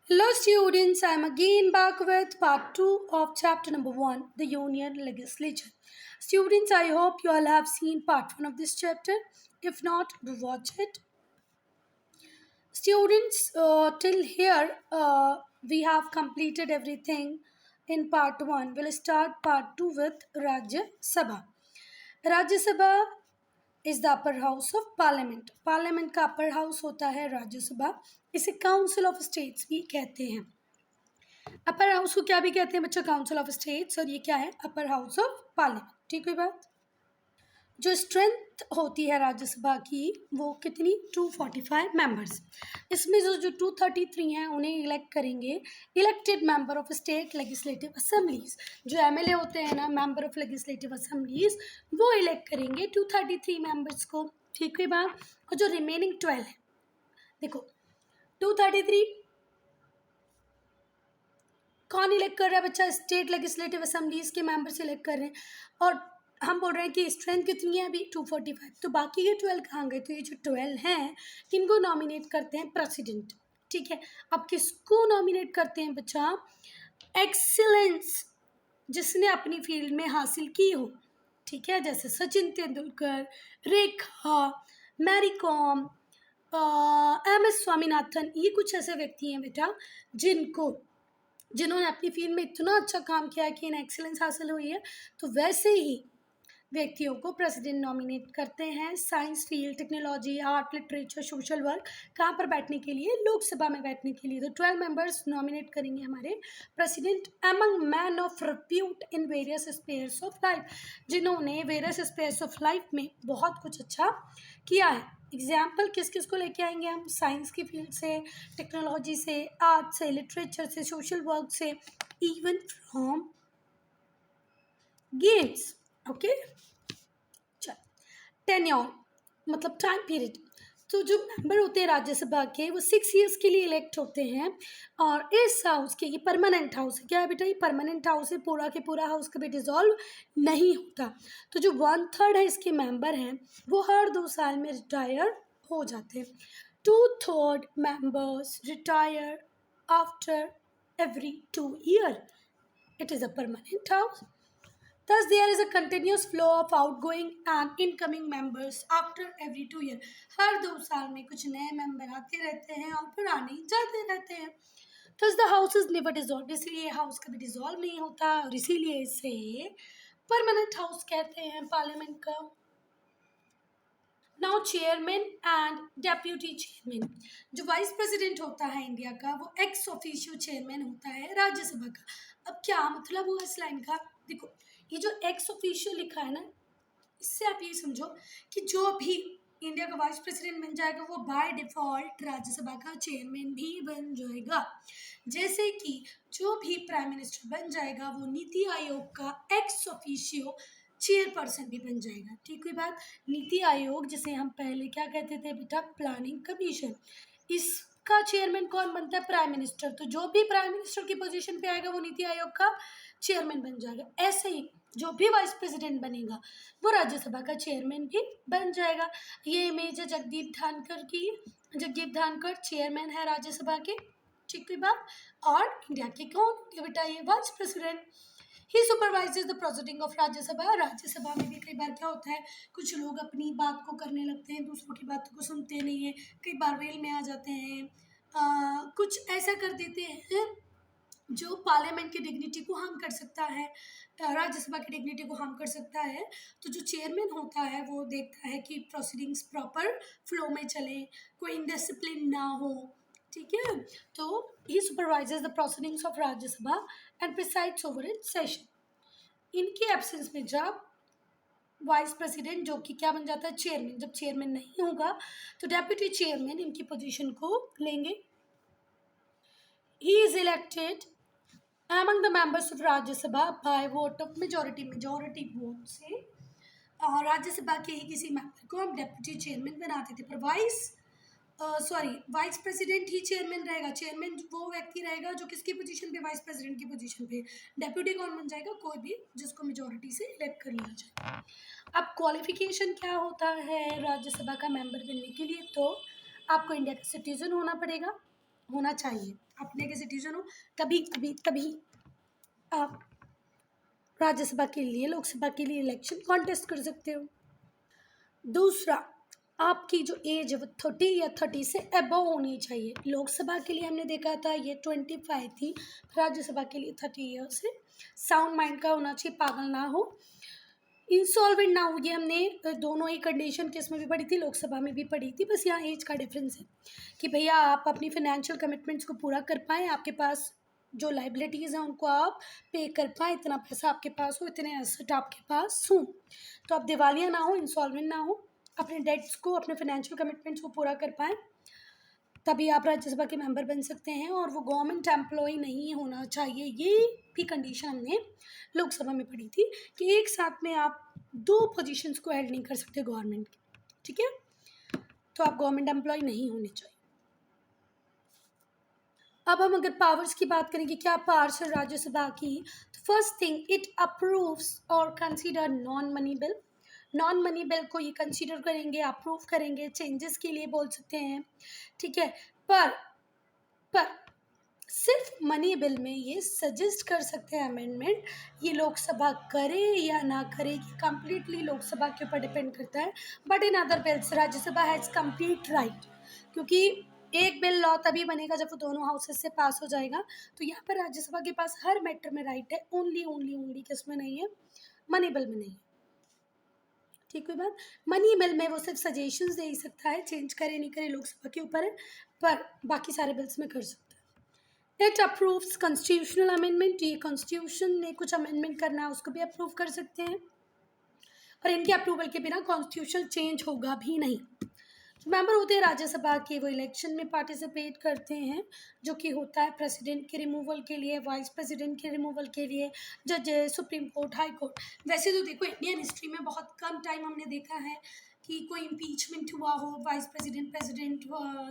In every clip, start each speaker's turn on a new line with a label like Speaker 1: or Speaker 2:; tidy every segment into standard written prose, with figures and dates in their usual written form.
Speaker 1: Hello students, I am again back with part 2 of chapter number 1, the Union Legislature. Students, I hope you all have seen part 1 of this chapter. If not, do watch it. Students, till here we have completed everything in part 1. We'll start part 2 with Rajya Sabha. Rajya Sabha is the upper house of parliament. Parliament का upper house होता है राज्यसभा। इसे council of states भी कहते हैं। Upper house को क्या भी कहते हैं बच्चा? Council of states. और ये क्या है? Upper house of parliament. ठीक है बात। जो स्ट्रेंथ होती है राज्यसभा की वो कितनी? 245 मेंबर्स। इसमें जो 233 हैं उन्हें इलेक्ट करेंगे elected member of state legislative assemblies. जो एमएलए होते हैं ना, मेंबर ऑफ लेजिस्लेटिव असेंबलीज, वो इलेक्ट करेंगे 233 मेंबर्स को। ठीक है बात। और जो रिमेनिंग 12 है, देखो 233 कौन इलेक्ट कर रहा है बच्चा? स्टेट लेजिस्लेटिव असेंबलीज के मेंबर इलेक्ट कर रहे हैं। और हम बोल रहे हैं कि स्ट्रेंथ कितनी है अभी? 245। तो बाकी के 12 कहाँ गए? तो ये जो 12 हैं इनको नॉमिनेट करते हैं प्रेसिडेंट। ठीक है। अब किसको नॉमिनेट करते हैं बच्चा? एक्सीलेंस, जिसने अपनी फील्ड में हासिल की हो। ठीक है। जैसे सचिन तेंदुलकर, रेखा, मैरी कॉम, एम एस स्वामीनाथन, ये कुछ ऐसे व्यक्ति हैं बेटा जिन्होंने अपनी फील्ड में इतना अच्छा काम किया है कि इन्हें एक्सीलेंस हासिल हुई है। तो वैसे ही व्यक्तियों को प्रेसिडेंट नॉमिनेट करते हैं। Science field, technology, art, literature, social work, कहाँ पर बैठने के लिए? लोकसभा में बैठने के लिए। तो 12 मेंबर्स नॉमिनेट करेंगे हमारे president among man of repute in various spheres of life, जिन्होंने वेरियस स्पेयर्स ऑफ लाइफ में बहुत कुछ अच्छा किया है। एग्जाम्पल किस किस को लेके आएंगे हम? साइंस की फील्ड से, टेक्नोलॉजी से, आर्ट से, लिटरेचर से, सोशल वर्क से, इवन फ्रॉम गेम्स। ओके। चल, टेन्योर मतलब टाइम पीरियड। तो जो मेंबर होते हैं राज्यसभा के वो 6 ईयर्स के लिए इलेक्ट होते हैं। और इस हाउस के, ये परमानेंट हाउस है। क्या है बेटा? ये परमानेंट हाउस है। पूरा के पूरा हाउस कभी डिसॉल्व नहीं होता। तो जो 1/3 है इसके मेंबर हैं वो हर 2 साल में रिटायर हो जाते हैं। 2/3 members retire after every 2 years. It is a permanent house. Thus, there is a continuous flow of outgoing and incoming members after every 2 years. हर 2 साल में कुछ नए मेंबर आते रहते हैं और पुराने जाते रहते हैं। Thus, the house is never dissolved. इसलिए हाउस कभी डिसॉल्व नहीं होता और इसीलिए इसे परमानेंट हाउस कहते हैं पार्लियामेंट का। Now chairman and deputy chairman. जो वाइस प्रेसिडेंट होता है इंडिया का वो एक्स ऑफिशियो चेयरमैन होता है राज्यसभा का। अब क्या मतलब हुआ इस लाइन का? देखो, ये जो एक्स ऑफिशियो लिखा है ना, इससे आप ये समझो कि जो भी इंडिया का वाइस प्रेसिडेंट बन जाएगा वो बाय डिफॉल्ट राज्यसभा का चेयरमैन भी बन जाएगा। जैसे कि जो भी प्राइम मिनिस्टर बन जाएगा वो नीति आयोग का एक्स ऑफिशियो चेयरपर्सन भी बन जाएगा। ठीक है बात। नीति आयोग जिसे हम पहले क्या कहते थे बेटा? Planning commission. इसका चेयरमैन कौन बनता है? Prime minister. तो जो भी प्राइम मिनिस्टर की पोजीशन पे आएगा वो नीति आयोग का चेयरमैन बन जाएगा। ऐसे ही जो भी वाइस प्रेसिडेंट बनेगा वो राज्यसभा का चेयरमैन भी बन जाएगा। ये इमेज है जगदीप धनखड़ की। जगदीप धनखड़ चेयरमैन है राज्यसभा के। ठीक है बात। और इंडिया के कौन? ये बेटा ये vice president. He supervises the proceeding of Rajya Sabha. Rajya Sabha में भी कई बार क्या होता है, कुछ लोग अपनी बात को करने लगते हैं, दूसरों की बातों को सुनते नहीं है, कई बार वेल में आ जाते हैं, कुछ ऐसा कर देते हैं जो पार्लियामेंट की डिग्निटी को हार्म कर सकता है, राज्यसभा की डिग्निटी को हार्म कर सकता है। तो जो चेयरमैन होता है वो देखता है कि प्रोसीडिंग्स प्रॉपर फ्लो में चले, कोई इनडिसिप्लिन ना हो। ठीक है। तो he supervises the proceedings of Rajya Sabha and presides over its session. इनके एब्सेंस में जब वाइस प्रेसिडेंट जो कि क्या बन जाता है? चेयरमैन। जब चेयरमैन नहीं होगा तो डेप्यूटी चेयरमैन इनकी पोजीशन को लेंगे। He is elected among the members of Rajya Sabha by vote of majority vote से। राज्यसभा के ही किसी मेंबर को हम डेप्यूटी चेयरमैन बनाते थे। पर वाइस प्रेसिडेंट ही चेयरमैन रहेगा। चेयरमैन वो व्यक्ति रहेगा जो किसकी पोजीशन पे? वाइस प्रेसिडेंट की पोजीशन पे। डेप्यूटी कौन बन जाएगा? कोई भी जिसको मेजोरिटी से इलेक्ट कर लिया जाए। अब क्वालिफिकेशन क्या होता है राज्यसभा का मेंबर बनने के लिए? तो आपको इंडिया का सिटीजन होना पड़ेगा। होना चाहिए। आप इंडिया के सिटीजन हो तभी आप राज्यसभा के लिए, लोकसभा के लिए इलेक्शन कॉन्टेस्ट कर सकते हो। दूसरा, आपकी जो एज है वो 30 या 30 से अबव होनी चाहिए। लोकसभा के लिए हमने देखा था ये 25 थी, राज्यसभा के लिए 30 ईयर्स है। साउंड माइंड का होना चाहिए, पागल ना हो, इंसॉल्वेंट ना हो। ये हमने दोनों ही कंडीशन किस में भी पढ़ी थी, लोकसभा में भी पढ़ी थी। बस यहाँ एज का डिफरेंस है कि भैया आप अपनी फाइनेंशियल कमिटमेंट्स को पूरा कर पाएँ, आपके पास जो लाइबिलिटीज़ हैं उनको आप पे कर पाएँ, इतना पैसा आपके पास हो, इतने एसेट आपके पास हों, तो आप दिवालिया ना हो, इंसॉल्वेंट ना हो, अपने डेट्स को, अपने फाइनेंशियल कमिटमेंट्स को पूरा कर पाएँ, तभी आप राज्यसभा के मेंबर बन सकते हैं। और वो गवर्नमेंट एम्प्लॉय नहीं होना चाहिए। ये भी कंडीशन हमने लोकसभा में पढ़ी थी कि एक साथ में आप 2 पोजीशंस को हेल्ड नहीं कर सकते गवर्नमेंट की, ठीक है। तो आप गवर्नमेंट एम्प्लॉय नहीं होने चाहिए। अब हम अगर पावर्स की बात करें कि क्या पावर्स है राज्यसभा की, तो फर्स्ट थिंग, इट अप्रूव्स और consider non money bill. Non money bill को ये कंसीडर करेंगे, अप्रूव करेंगे, चेंजेस के लिए बोल सकते हैं, ठीक है। पर सिर्फ मनी बिल में ये सजेस्ट कर सकते हैं अमेंडमेंट, ये लोकसभा करे या ना करे, ये कम्प्लीटली लोकसभा के ऊपर डिपेंड करता है। But in other bills Rajya Sabha has complete right, क्योंकि एक बिल लॉ तभी बनेगा जब वो दोनों हाउसेस से पास हो जाएगा। तो यहाँ पर राज्यसभा के पास हर मैटर में राइट है, ओनली किस में नहीं है, मनी बिल में नहीं है, ठीक है बात। मनी बिल में वो सिर्फ सजेशंस दे ही सकता है, चेंज करे नहीं करे लोकसभा के ऊपर है, पर बाकी सारे बिल्स में कर सकता है। इट अप्रूव्स कॉन्स्टिट्यूशनल अमेंडमेंट, ये कॉन्स्टिट्यूशन में कुछ अमेंडमेंट करना है उसको भी अप्रूव कर सकते हैं, और इनके अप्रूवल के बिना कॉन्स्टिट्यूशन चेंज होगा भी नहीं। मेंबर होते हैं राज्यसभा के, वो इलेक्शन में पार्टिसिपेट करते हैं, जो कि होता है प्रेसिडेंट के रिमूवल के लिए, वाइस प्रेसिडेंट के रिमूवल के लिए, जजेस, सुप्रीम कोर्ट, हाई कोर्ट। वैसे तो देखो इंडियन हिस्ट्री में बहुत कम टाइम हमने देखा है कि कोई इम्पीचमेंट हुआ हो वाइस प्रेसिडेंट, प्रेसिडेंट,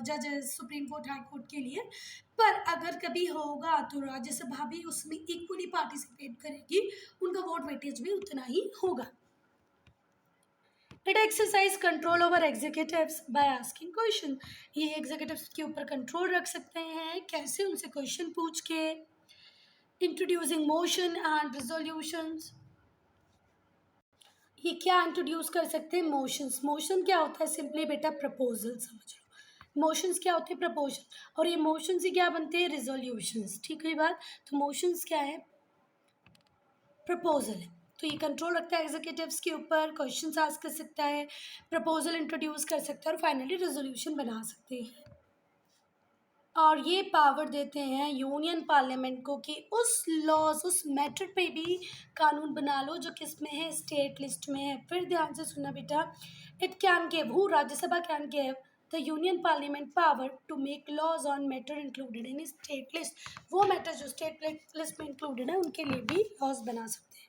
Speaker 1: जजेस, सुप्रीम कोर्ट, हाई कोर्ट के लिए। पर अगर कभी होगा तो राज्यसभा भी उसमें इक्वली पार्टिसिपेट करेगी, उनका वोट वेटेज भी उतना ही होगा। It exercise control over executives by asking question, ये एग्जीक्यूटिव्स के ऊपर कंट्रोल रख सकते हैं, कैसे, उनसे क्वेश्चन पूछ के। इंट्रोड्यूसिंग मोशन एंड रिजोल्यूशंस, ये क्या इंट्रोड्यूस कर सकते हैं, मोशंस। मोशन क्या होता है, सिंपली बेटा प्रपोजल समझ लो। मोशंस क्या होते हैं, प्रपोजल, और ये मोशन से क्या बनते हैं, रिजोल्यूशंस, ठीक है बात। तो मोशंस क्या है, प्रपोजल है, तो ये कंट्रोल रखता है एग्जीक्यूटिव्स के ऊपर, क्वेश्चंस आस्क कर सकता है, प्रपोजल इंट्रोड्यूस कर सकता है, और फाइनली रेजोल्यूशन बना सकते हैं। और ये पावर देते हैं यूनियन पार्लियामेंट को कि उस लॉज, उस मैटर पे भी कानून बना लो जो किस में है, स्टेट लिस्ट में है। फिर ध्यान से सुनना बेटा, it can give, who Rajya Sabha can give the union parliament power to make laws on matter included in state list. वो मैटर जो स्टेट लिस्ट में इंक्लूडेड है उनके लिए भी लॉज बना सकते हैं।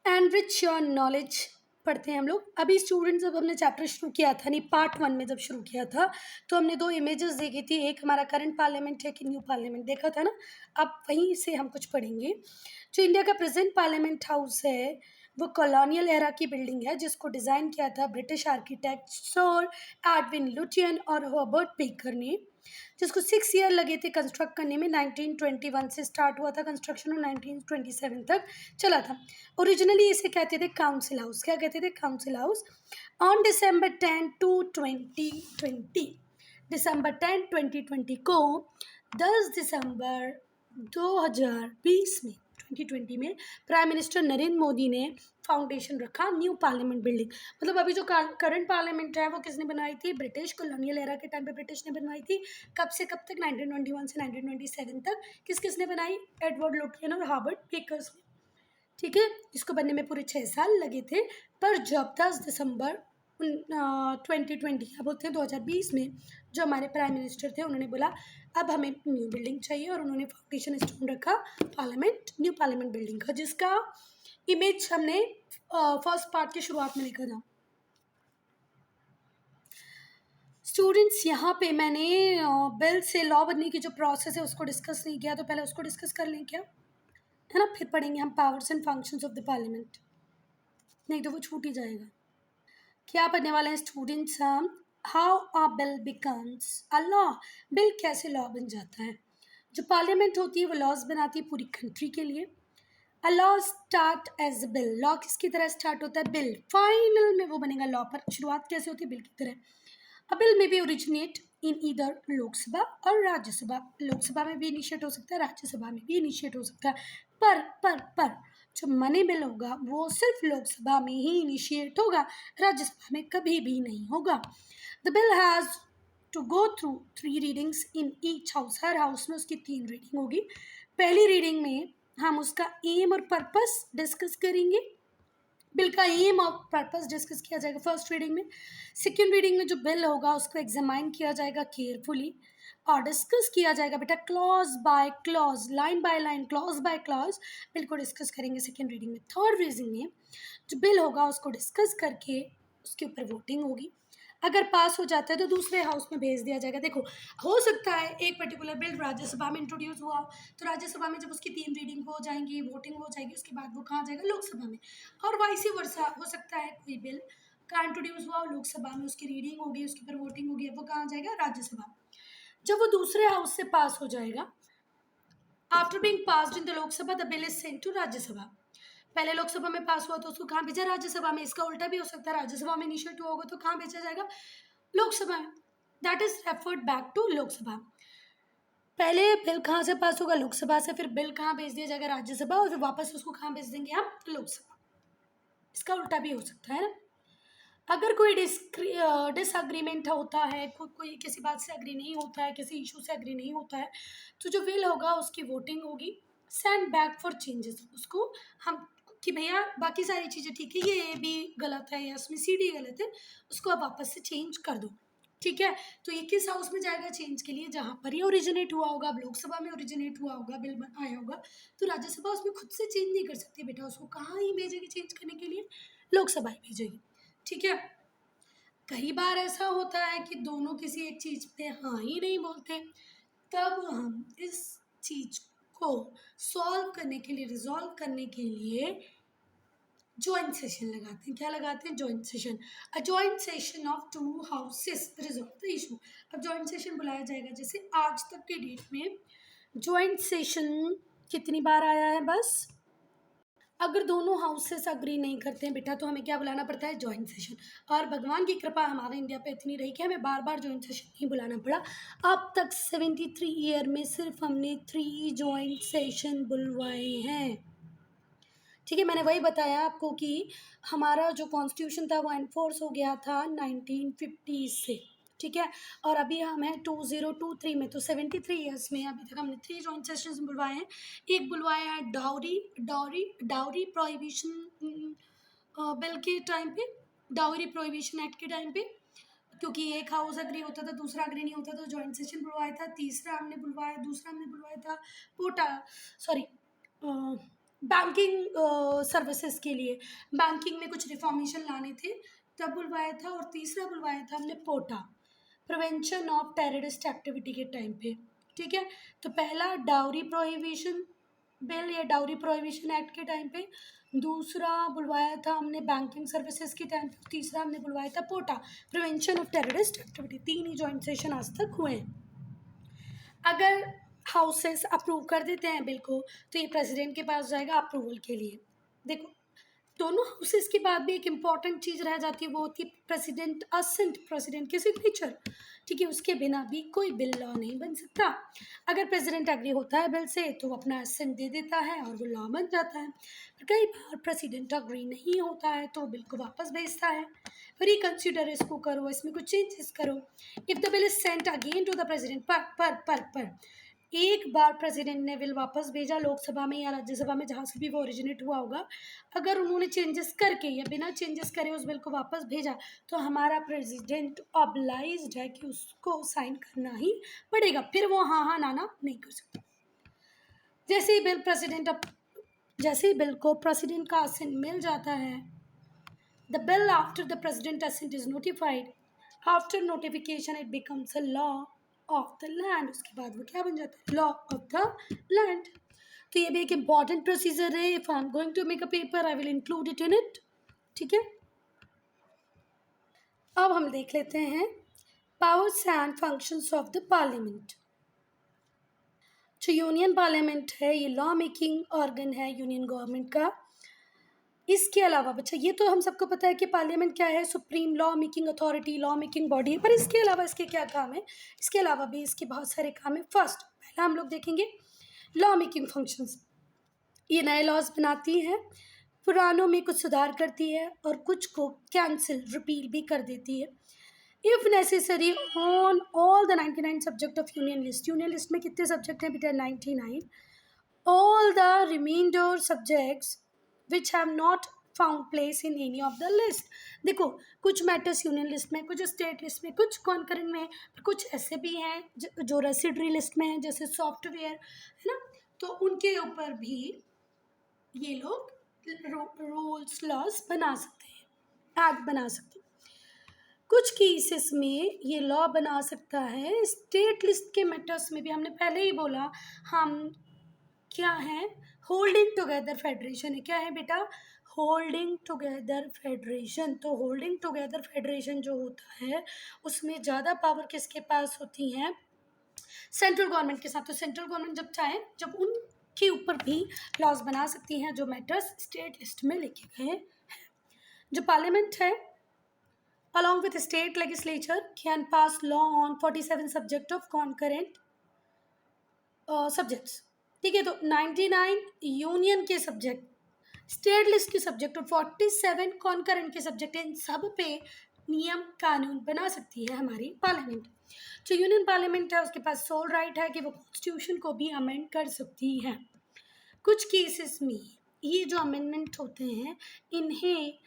Speaker 1: एनरिच योर नॉलेज पढ़ते हैं हम लोग। अभी स्टूडेंट्स, जब हमने चैप्टर शुरू किया था, नहीं पार्ट 1 में जब शुरू किया था, तो हमने 2 इमेजेस देखी थी, एक हमारा करंट पार्लियामेंट है कि न्यू पार्लियामेंट देखा था ना। अब वहीं से हम कुछ पढ़ेंगे। जो इंडिया का प्रेजेंट पार्लियामेंट हाउस है वो कॉलोनियल एरा की बिल्डिंग है, जिसको डिज़ाइन किया था British architect sir Edwin Lutyens और हर्बर्ट बेकर ने, जिसको 6 ईयर लगे थे कंस्ट्रक्ट करने में। 1921 से स्टार्ट हुआ था कंस्ट्रक्शन और 1927 तक चला था। ओरिजिनली इसे कहते थे काउंसिल हाउस। क्या कहते थे, council house. On December 10 two 2020, दिसंबर 10 2020 को, 10 दिसंबर 2020 में, 2020 में प्राइम मिनिस्टर नरेंद्र मोदी ने फाउंडेशन रखा न्यू पार्लियामेंट बिल्डिंग। मतलब अभी जो करंट पार्लियामेंट है वो किसने बनाई थी, ब्रिटिश कॉलोनियल एरा के टाइम पे ब्रिटिश ने बनवाई थी। कब से कब तक, 1921 से 1927 तक। किसने बनाई, एडवर्ड लुटियन और हर्बर्ट बेकर्स ने, ठीक है। इसको बनने में पूरे 6 साल लगे थे। पर जब 10 दिसंबर 2020, क्या बोलते हैं 2020 में, जो हमारे प्राइम मिनिस्टर थे उन्होंने बोला अब हमें न्यू बिल्डिंग चाहिए, और उन्होंने फाउंडेशन स्टोन रखा पार्लियामेंट, न्यू पार्लियामेंट बिल्डिंग का, जिसका इमेज हमने फर्स्ट पार्ट की शुरुआत में देखा था। स्टूडेंट्स, यहाँ पे मैंने बिल से लॉ बनने की जो प्रोसेस है उसको डिस्कस नहीं किया, तो पहले उसको डिस्कस कर लें क्या, है ना। फिर पढ़ेंगे हम powers and functions of the parliament, नहीं तो वो छूट ही जाएगा। क्या पढ़ने वाले हैं स्टूडेंट्स हम, how a bill becomes a law, bill कैसे लॉ बन जाता है। जो पार्लियामेंट होती है वो लॉज बनाती है पूरी कंट्री के लिए। A law start as bill, law किसकी तरह स्टार्ट होता है, बिल, फाइनल में वो बनेगा लॉ, पर शुरुआत कैसे होती है, बिल की तरह। अ बिल में भी ओरिजिनेट इन ईदर लोकसभा और राज्यसभा, लोकसभा में भी इनिशिएट हो सकता है, राज्यसभा में भी इनिशिएट हो सकता है, पर जो मनी बिल होगा वो सिर्फ लोकसभा में ही इनिशिएट होगा, राज्यसभा में कभी भी नहीं होगा। The bill has to go through 3 readings in each house, हर हाउस में उसकी 3 रीडिंग होगी। पहली रीडिंग में हम उसका एम और पर्पस डिस्कस करेंगे, बिल का एम और पर्पस डिस्कस किया जाएगा फर्स्ट रीडिंग में। सेकेंड रीडिंग में जो बिल होगा उसको एग्जामाइन किया जाएगा केयरफुली और डिस्कस किया जाएगा बेटा clause by clause, line by line, clause by clause, bill को डिस्कस करेंगे सेकेंड रीडिंग में। थर्ड रीडिंग में जो बिल होगा उसको डिस्कस करके उसके ऊपर वोटिंग होगी, अगर पास हो जाता है तो दूसरे हाउस में भेज दिया जाएगा। देखो, हो सकता है एक पर्टिकुलर बिल राज्यसभा में इंट्रोड्यूस हुआ, तो राज्यसभा में जब उसकी 3 रीडिंग हो जाएंगी, वोटिंग हो जाएगी, उसके बाद वो कहाँ जाएगा, लोकसभा में। और वाइस वर्सा हो सकता है कोई बिल का इंट्रोड्यूस हुआ लोकसभा में, उसकी रीडिंग होगी, उसके ऊपर वोटिंग होगी, वो कहाँ जाएगा, राज्यसभा। जब वो दूसरे हाउस से पास हो जाएगा, after being passed in the Lok Sabha the bill is sent to Rajya Sabha. पहले लोकसभा में पास हुआ तो उसको कहाँ भेजा, राज्यसभा में। इसका उल्टा भी हो सकता है, राज्यसभा में इनिशिएट हुआ होगा तो कहाँ भेजा जाएगा, लोकसभा में। That is referred back to Lok Sabha. पहले बिल कहाँ से पास होगा, लोकसभा से, फिर बिल कहाँ भेज दिया जाएगा, राज्यसभा, और फिर वापस उसको कहाँ भेज देंगे हम, लोकसभा। इसका उल्टा भी हो सकता है ना। अगर कोई डिसअग्रीमेंट होता है, कोई किसी बात से अग्री नहीं होता है, किसी इशू से अग्री नहीं होता है, तो जो बिल होगा उसकी वोटिंग होगी, सेंड बैक फॉर चेंजेस, उसको हम कि भैया बाकी सारी चीज़ें ठीक है, ये भी गलत है या इसमें सी डी गलत है, उसको आप वापस से चेंज कर दो, ठीक है। तो ये किस हाउस में जाएगा चेंज के लिए, जहाँ पर ये ओरिजिनेट हुआ होगा, अब लोकसभा में ओरिजिनेट हुआ होगा, बिल आया होगा, तो राज्यसभा उसमें खुद से चेंज नहीं कर सकती बेटा, उसको कहाँ ही भेजेगी चेंज करने के लिए, लोकसभा ही भेजेगी, ठीक है। कई बार ऐसा होता है कि दोनों किसी एक चीज़ पे हाँ ही नहीं बोलते, तब हम इस चीज़ को सॉल्व करने के लिए, रिजॉल्व करने के लिए जॉइंट सेशन लगाते हैं। क्या लगाते हैं, joint session. A joint session of 2 houses resolve the issue. अब जॉइंट सेशन बुलाया जाएगा, जैसे आज तक के डेट में जॉइंट सेशन कितनी बार आया है, बस अगर दोनों हाउसेस अग्री नहीं करते हैं बेटा तो हमें क्या बुलाना पड़ता है, जॉइंट सेशन। और भगवान की कृपा हमारे इंडिया पे इतनी रही कि हमें बार बार जॉइंट सेशन नहीं बुलाना पड़ा। अब तक 73 ईयर में सिर्फ हमने 3 जॉइंट सेशन बुलवाए हैं, ठीक है। मैंने वही बताया आपको कि हमारा जो कॉन्स्टिट्यूशन था वो एनफोर्स हो गया था 1950 से, ठीक है। और अभी हम हैं 2023 में, तो 73 ईयर्स में अभी तक हमने 3 जॉइंट सेशंस बुलवाए हैं। एक बुलवाया है डाउरी प्रोहिबिशन बिल के टाइम पे, डाउरी प्रोहिबिशन एक्ट के टाइम पे, क्योंकि एक हाउस अग्री होता था दूसरा अग्री नहीं होता, तो जॉइंट सेशन बुलवाया था। दूसरा हमने बुलवाया था पोटा, सॉरी, बैंकिंग सर्विसेज के लिए, बैंकिंग में कुछ रिफॉर्मेशन लाने थे, तब बुलवाया था। और तीसरा बुलवाया था हमने पोटा, प्रिवेंशन ऑफ टेररिस्ट एक्टिविटी के टाइम पे, ठीक है। तो पहला डाउरी प्रोहिबिशन बिल या डाउरी प्रोहिबिशन एक्ट के टाइम पे, दूसरा बुलवाया था हमने बैंकिंग सर्विसेज के टाइम पे, तीसरा हमने बुलवाया था POTA, prevention of terrorist activity. 3 ही जॉइंट सेशन आज तक हुए हैं। अगर हाउसेस अप्रूव कर देते हैं बिल को तो ये प्रेसिडेंट के पास जाएगा अप्रूवल के लिए। देखो, दोनों हाउसेस के बाद भी एक इम्पॉर्टेंट चीज़ रह जाती है, वो होती है प्रेसिडेंट असेंट, प्रेसिडेंट की सिग्नेचर, ठीक है। उसके बिना भी कोई बिल लॉ नहीं बन सकता। अगर प्रेसिडेंट एग्री होता है बिल से तो वो अपना असेंट दे देता है और वो लॉ बन जाता है। पर कई बार प्रेसिडेंट एग्री नहीं होता है तो बिल को वापस भेजता है, रिकन्सिडर इसको करो, इसमें कुछ चेंजेस करो। If the bill is sent again to the president, पर एक बार प्रेसिडेंट ने बिल वापस भेजा लोकसभा में या राज्यसभा में, जहाँ से भी वो ओरिजिनेट हुआ होगा, अगर उन्होंने चेंजेस करके या बिना चेंजेस करे उस बिल को वापस भेजा तो हमारा प्रेसिडेंट ऑब्लाइज्ड है कि उसको साइन करना ही पड़ेगा, फिर वो हाँ नाना नहीं कर सकता। जैसे ही बिल को प्रेसिडेंट का असेंट मिल जाता है, the bill after the president assent is notified, after notification it becomes a law of the land. उसके बाद वो क्या बन जाता है, लॉ ऑफ द लैंड। तो ये भी एक इम्पॉर्टेंट प्रोसीजर है। If I am going to make a paper I will include it in it, ठीक है। अब हम देख लेते हैं powers and functions of the parliament. जो यूनियन पार्लियामेंट है ये लॉ मेकिंग ऑर्गन है यूनियन गवर्नमेंट का। इसके अलावा बच्चा ये तो हम सबको पता है कि पार्लियामेंट क्या है, supreme law making authority, law making body. पर इसके अलावा इसके क्या काम है, इसके अलावा भी इसके बहुत सारे काम है। फर्स्ट पहला हम लोग देखेंगे लॉ मेकिंग फंक्शंस। ये नए लॉज बनाती है, पुरानों में कुछ सुधार करती है और कुछ को कैंसिल रिपील भी कर देती है। If necessary on all the 99 subject of union list. Union list में कितने सब्जेक्ट हैं बेटा, 99। All the reminder subjects which have not found place in any of the list. देखो कुछ मैटर्स यूनियन लिस्ट में, कुछ स्टेट लिस्ट में, कुछ कॉन्करेंट में, कुछ ऐसे भी हैं जो रेसिडरी लिस्ट में हैं, जैसे सॉफ्टवेयर है ना, तो उनके ऊपर भी ये लोग रूल्स लॉज बना सकते हैं, एक्ट बना सकते हैं। कुछ केसेस में ये लॉ बना सकता है स्टेट लिस्ट के मैटर्स में भी। हमने पहले ही बोला हम क्या है, होल्डिंग टुगेदर फेडरेशन है। क्या है बेटा, होल्डिंग टुगेदर फेडरेशन। तो होल्डिंग टुगेदर फेडरेशन जो होता है उसमें ज़्यादा पावर किसके पास होती हैं, सेंट्रल गवर्नमेंट के साथ। तो सेंट्रल गवर्नमेंट जब चाहे जब उनके ऊपर भी लॉज बना सकती हैं जो मैटर्स स्टेट लिस्ट में लिखे गए हैं। जो पार्लियामेंट है along with state legislature can pass law on 47 subject of concurrent subjects। ठीक है, तो 99 यूनियन के सब्जेक्ट, स्टेट लिस्ट के सब्जेक्ट और 47 कॉन्करेंट के सब्जेक्ट, इन सब पे नियम कानून बना सकती है हमारी पार्लियामेंट। जो यूनियन पार्लियामेंट है उसके पास सोल राइट है कि वो कॉन्स्टिट्यूशन को भी अमेंड कर सकती है। कुछ केसेस में ये जो अमेंडमेंट होते हैं इन्हें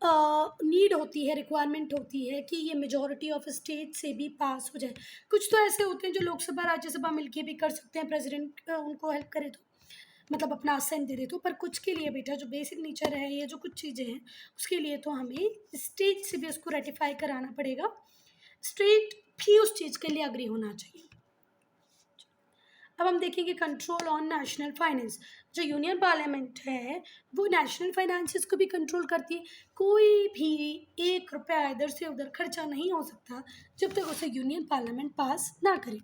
Speaker 1: नीड होती है, रिक्वायरमेंट होती है कि ये मेजॉरिटी ऑफ स्टेट से भी पास हो जाए। कुछ तो ऐसे होते हैं जो लोकसभा राज्यसभा मिलके भी कर सकते हैं, प्रेसिडेंट उनको हेल्प करे तो, मतलब अपना असेंट दे दे तो। पर कुछ के लिए बेटा जो बेसिक नेचर है, ये जो कुछ चीज़ें हैं उसके लिए तो हमें स्टेट से भी उसको रेटिफाई कराना पड़ेगा, स्टेट भी उस चीज़ के लिए अग्री होना चाहिए। अब हम देखेंगे कंट्रोल ऑन नेशनल फाइनेंस। जो यूनियन पार्लियामेंट है वो नेशनल फाइनेंसेस को भी कंट्रोल करती है। कोई भी 1 रुपया इधर से उधर खर्चा नहीं हो सकता जब तक उसे यूनियन पार्लियामेंट पास ना करे।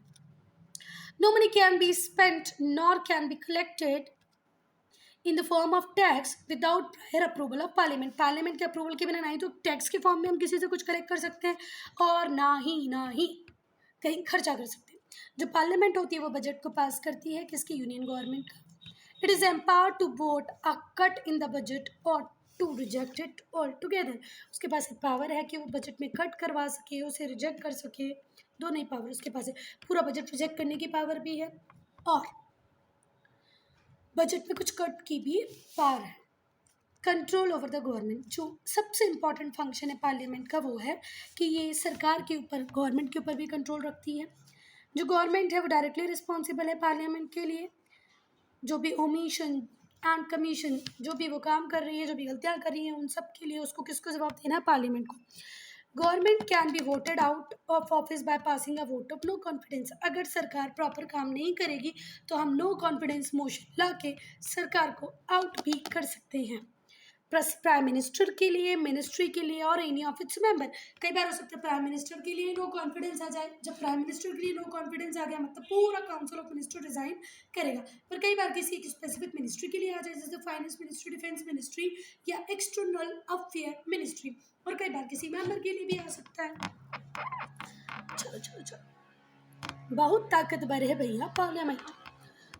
Speaker 1: No money can be spent nor can be collected in the form of tax without prior approval of parliament. Parliament के अप्रूवल के बिना ना ही तो टैक्स के फॉर्म में हम किसी से कुछ कलेक्ट कर सकते हैं और ना ही कहीं खर्चा कर सकते हैं। जो पार्लियामेंट होती है वो बजट को पास करती है, किसकी, यूनियन गवर्नमेंट का। It is empowered to vote a cut in the budget और to reject it altogether. उसके पास पावर है कि वो बजट में कट करवा सके, उसे रिजेक्ट कर सके, दोनों ही पावर उसके पास है। पूरा बजट रिजेक्ट करने की पावर भी है और बजट में कुछ कट की भी पावर है। Control over the government. जो सबसे इम्पॉर्टेंट फंक्शन है पार्लियामेंट का वो है कि ये सरकार के ऊपर, गवर्नमेंट के ऊपर भी कंट्रोल रखती है। जो गवर्नमेंट है वो डायरेक्टली रिस्पॉन्सिबल है पार्लियामेंट के लिए। जो भी ओमिशन एंड कमीशन, जो भी वो काम कर रही है, जो भी गलतियाँ कर रही हैं, उन सब के लिए उसको किसको जवाब देना है, पार्लियामेंट को। Government can be voted out of office by passing a vote of no confidence. अगर सरकार प्रॉपर काम नहीं करेगी तो हम नो कॉन्फिडेंस मोशन ला के सरकार को आउट भी कर सकते हैं। प्राइम मिनिस्टर के लिए, मिनिस्ट्री के लिए और एनी ऑफ इट्स मेंबर। कई बार हो सकता है प्राइम मिनिस्टर के लिए नो कॉन्फिडेंस आ जाए। जब प्राइम मिनिस्टर के लिए नो कॉन्फिडेंस आ गया मतलब पूरा काउंसिल ऑफ मिनिस्टर रिजाइन करेगा। पर कई बार किसी एक स्पेसिफिक मिनिस्ट्री के लिए आ जाए, जैसे फाइनेंस मिनिस्ट्री, डिफेंस मिनिस्ट्री या एक्सटर्नल अफेयर मिनिस्ट्री। और कई बार किसी मेंबर के लिए भी आ सकता है। चलो बहुत ताकतवर है भैया पार्लियामेंट।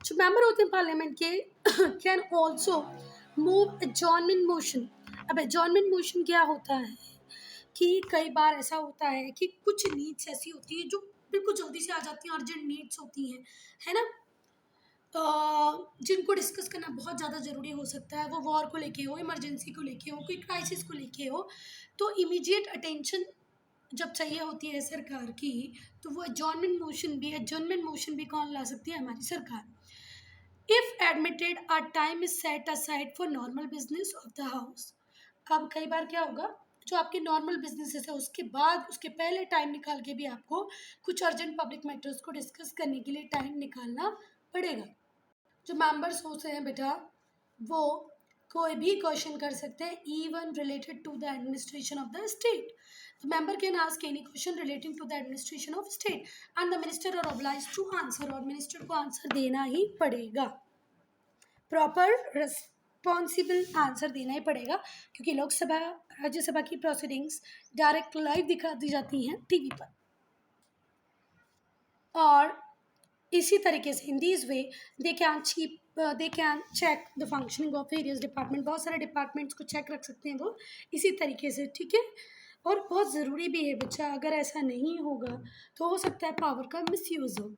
Speaker 1: जो मेंबर होते हैं पार्लियामेंट के can also move adjournment motion. अब एडजॉर्नमेंट मोशन क्या होता है कि कई बार ऐसा होता है कि कुछ नीड्स ऐसी होती है जो बिल्कुल जल्दी से आ जाती हैं, अर्जेंट नीड्स होती हैं, है ना, जिनको डिस्कस करना बहुत ज़्यादा ज़रूरी हो सकता है। वो वॉर को लेके हो, इमरजेंसी को लेके हो, कोई क्राइसिस को लेके हो, तो इमीडिएट अटेंशन जब चाहिए होती है सरकार की तो वो एडजॉर्नमेंट मोशन भी कौन ला सकती है, हमारी सरकार। If admitted a time is set aside for normal business of the house. अब कई बार क्या होगा, जो आपके नॉर्मल बिजनेसेस है उसके बाद, उसके पहले टाइम निकाल के भी आपको कुछ अर्जेंट पब्लिक मैटर्स को डिस्कस करने के लिए टाइम निकालना पड़ेगा। जो मेंबर्स होते हैं बेटा वो कोई भी क्वेश्चन कर सकते हैं, even related to the administration of the state. The member can ask any question relating to the administration of state and the minister are obliged to answer, और minister को आंसर देना ही पड़ेगा, प्रॉपर रिस्पॉन्सिबल आंसर देना ही पड़ेगा, क्योंकि लोकसभा राज्यसभा की proceedings direct live दिखा दी जाती हैं टीवी पर। और इसी तरीके से in this way they can check the functioning of various department, बहुत सारे डिपार्टमेंट्स को चेक रख सकते हैं वो इसी तरीके से, ठीक है। और बहुत ज़रूरी भी है बच्चा, अगर ऐसा नहीं होगा तो हो सकता है पावर का मिसयूज़ हो।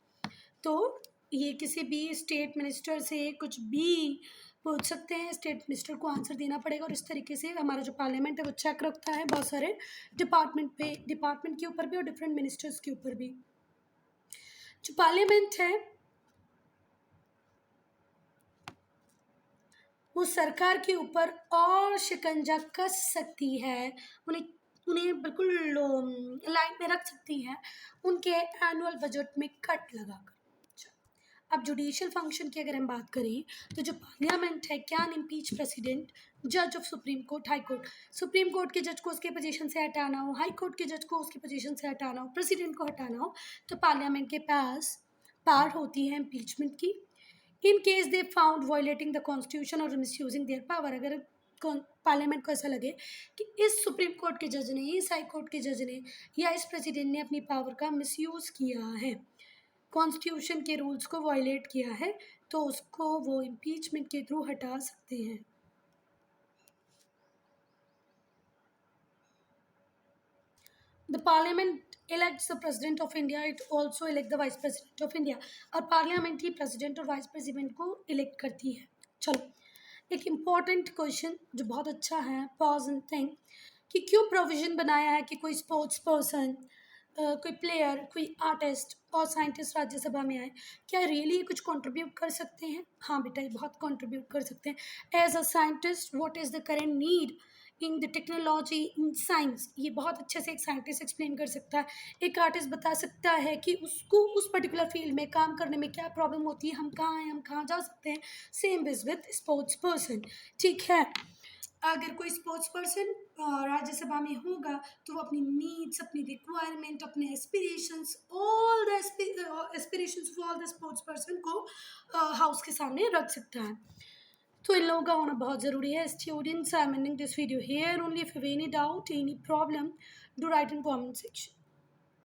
Speaker 1: तो ये किसी भी स्टेट मिनिस्टर से कुछ भी पूछ सकते हैं, स्टेट मिनिस्टर को आंसर देना पड़ेगा। और इस तरीके से हमारा जो पार्लियामेंट है वो चेक रखता है बहुत सारे डिपार्टमेंट के ऊपर भी और डिफरेंट मिनिस्टर्स के ऊपर भी। जो पार्लियामेंट है वो सरकार के ऊपर और शिकंजा कस सकती है, उन्हें बिल्कुल लाइन में रख सकती है उनके एनुअल बजट में कट लगाकर। अब जुडिशियल फंक्शन की अगर हम बात करें तो जो पार्लियामेंट है कैन इम्पीच प्रेसिडेंट, जज of supreme court, high court. Supreme court के जज को उसके पोजीशन से हटाना हो, हाई कोर्ट के जज को उसकी पोजीशन से हटाना हो, प्रेसिडेंट को हटाना हो, तो पार्लियामेंट के पास पावर होती है इम्पीचमेंट की। In case they found violating the constitution और मिसयूजिंग देयर पावर, अगर पार्लियामेंट को ऐसा लगे कि इस सुप्रीम कोर्ट के जज ने, इस हाई कोर्ट के जज ने या इस प्रेसिडेंट ने अपनी पावर का मिसयूज़ किया है, कॉन्स्टिट्यूशन के रूल्स को वायलेट किया है, तो उसको वो इम्पीचमेंट के थ्रू हटा सकते हैं। The parliament elects the president of India, it also elect the vice president of India, और पार्लियामेंट ही प्रेसिडेंट और वाइस प्रेसिडेंट को इलेक्ट करती है। चलो एक इम्पॉर्टेंट क्वेश्चन जो बहुत अच्छा है, पॉज एंड थिंक, कि क्यों प्रोविज़न बनाया है कि कोई स्पोर्ट्स पर्सन, कोई प्लेयर, कोई आर्टिस्ट और साइंटिस्ट राज्यसभा में आए, क्या रियली कुछ कंट्रीब्यूट कर सकते हैं? हाँ बेटा, ये बहुत कंट्रीब्यूट कर सकते हैं। As a scientist what is the current need in the technology, in science, ये बहुत अच्छे से एक साइंटिस्ट एक्सप्लेन कर सकता है। एक आर्टिस्ट बता सकता है कि उसको उस पर्टिकुलर फील्ड में काम करने में क्या प्रॉब्लम होती है, हम कहाँ हैं, हम कहाँ जा सकते हैं। Same is with sports person, ठीक है। अगर कोई स्पोर्ट्स पर्सन राज्यसभा में होगा तो वो अपनी नीड्स, अपनी रिक्वायरमेंट, अपने aspirations, all the aspirations of all the sports person को हाउस के सामने रख सकता है। तो इन लोगों का होना बहुत ज़रूरी है। Students, I am ending this video here only. If you have any doubt, any problem, do right in comment section.